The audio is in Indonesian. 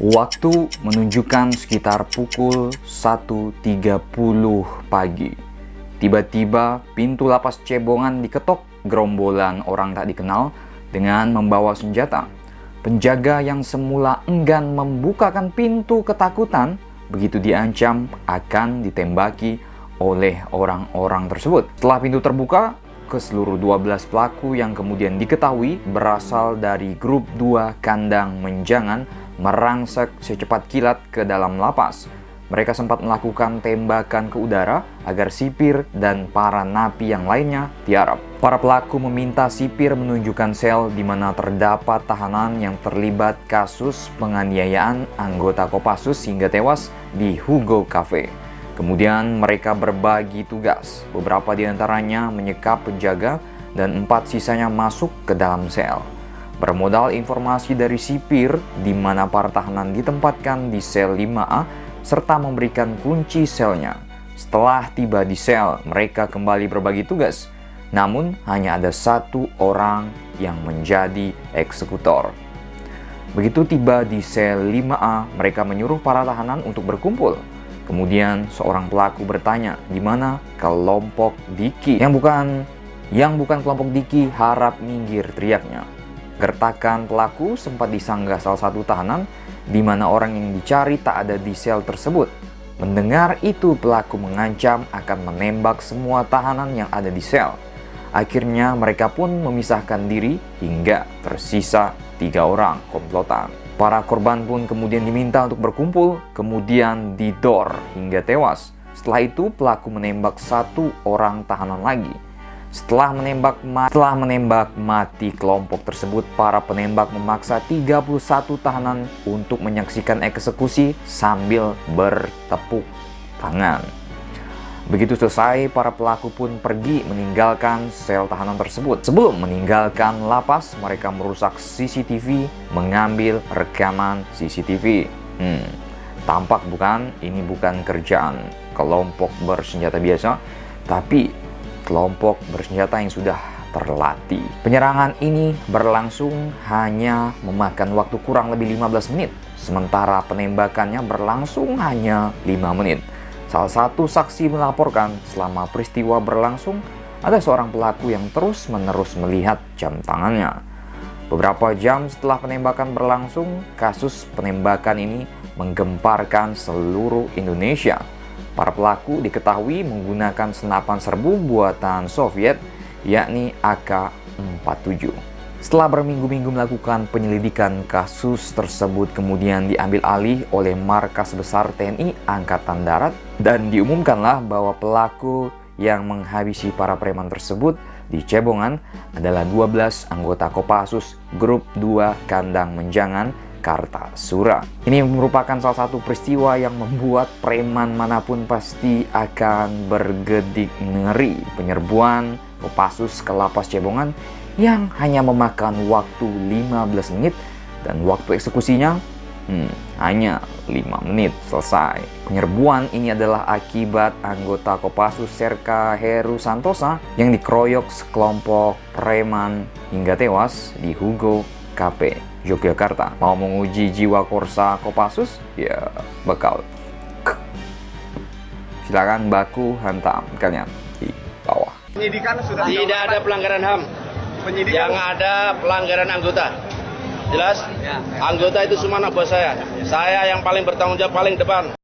Waktu menunjukkan sekitar pukul 1.30 pagi. Tiba-tiba pintu lapas Cebongan diketok gerombolan orang tak dikenal dengan membawa senjata. Penjaga yang semula enggan membukakan pintu ketakutan begitu diancam akan ditembaki oleh orang-orang tersebut. Setelah pintu terbuka, keseluruh 12 pelaku yang kemudian diketahui berasal dari grup 2 Kandang Menjangan merangsek secepat kilat ke dalam lapas. Mereka sempat melakukan tembakan ke udara agar sipir dan para napi yang lainnya tiarap. Para pelaku meminta sipir menunjukkan sel di mana terdapat tahanan yang terlibat kasus penganiayaan anggota Kopassus hingga tewas di Hugo Cafe. Kemudian mereka berbagi tugas. Beberapa di antaranya menyekap penjaga dan 4 sisanya masuk ke dalam sel. Bermodal informasi dari sipir di mana para tahanan ditempatkan di sel 5A serta memberikan kunci selnya. Setelah tiba di sel, mereka kembali berbagi tugas. Namun hanya ada 1 orang yang menjadi eksekutor. Begitu tiba di sel 5A, mereka menyuruh para tahanan untuk berkumpul. Kemudian seorang pelaku bertanya, di mana kelompok Diki? Yang bukan kelompok Diki harap minggir, teriaknya. Gertakan pelaku sempat disanggah salah satu tahanan di mana orang yang dicari tak ada di sel tersebut. Mendengar itu, pelaku mengancam akan menembak semua tahanan yang ada di sel. Akhirnya mereka pun memisahkan diri hingga tersisa 3 orang komplotan. Para korban pun kemudian diminta untuk berkumpul, kemudian didor hingga tewas. Setelah itu pelaku menembak 1 orang tahanan lagi. Setelah menembak mati kelompok tersebut, para penembak memaksa 31 tahanan untuk menyaksikan eksekusi sambil bertepuk tangan. Begitu selesai, para pelaku pun pergi meninggalkan sel tahanan tersebut. Sebelum meninggalkan lapas, mereka merusak CCTV, mengambil rekaman CCTV. Tampak bukan, ini bukan kerjaan kelompok bersenjata biasa, tapi kelompok bersenjata yang sudah terlatih. Penyerangan ini berlangsung hanya memakan waktu kurang lebih 15 menit, sementara penembakannya berlangsung hanya 5 menit. Salah satu saksi melaporkan selama peristiwa berlangsung, ada seorang pelaku yang terus-menerus melihat jam tangannya. Beberapa jam setelah penembakan berlangsung, kasus penembakan ini menggemparkan seluruh Indonesia. Para pelaku diketahui menggunakan senapan serbu buatan Soviet, yakni AK-47. Setelah berminggu-minggu melakukan penyelidikan, kasus tersebut kemudian diambil alih oleh Markas Besar TNI Angkatan Darat dan diumumkanlah bahwa pelaku yang menghabisi para preman tersebut di Cebongan adalah 12 anggota Kopassus Grup 2 Kandang Menjangan Kartasura. Ini merupakan salah satu peristiwa yang membuat preman manapun pasti akan bergedik ngeri. Penyerbuan Kopassus ke lapas Cebongan yang hanya memakan waktu 15 menit dan waktu eksekusinya hanya 5 menit selesai. Penyerbuan ini adalah akibat anggota Kopassus Serka Heru Santosa yang dikeroyok sekelompok preman hingga tewas di Hugo Cafe, Yogyakarta. Mau menguji jiwa korsa Kopassus? Ya, bekal. Silakan baku hantam kalian di bawah. Penyidikan sudah tidak ada pelanggaran HAM. Yang ada pelanggaran anggota. Jelas? Ya. Anggota itu semua anak buah saya. Saya yang paling bertanggung jawab paling depan.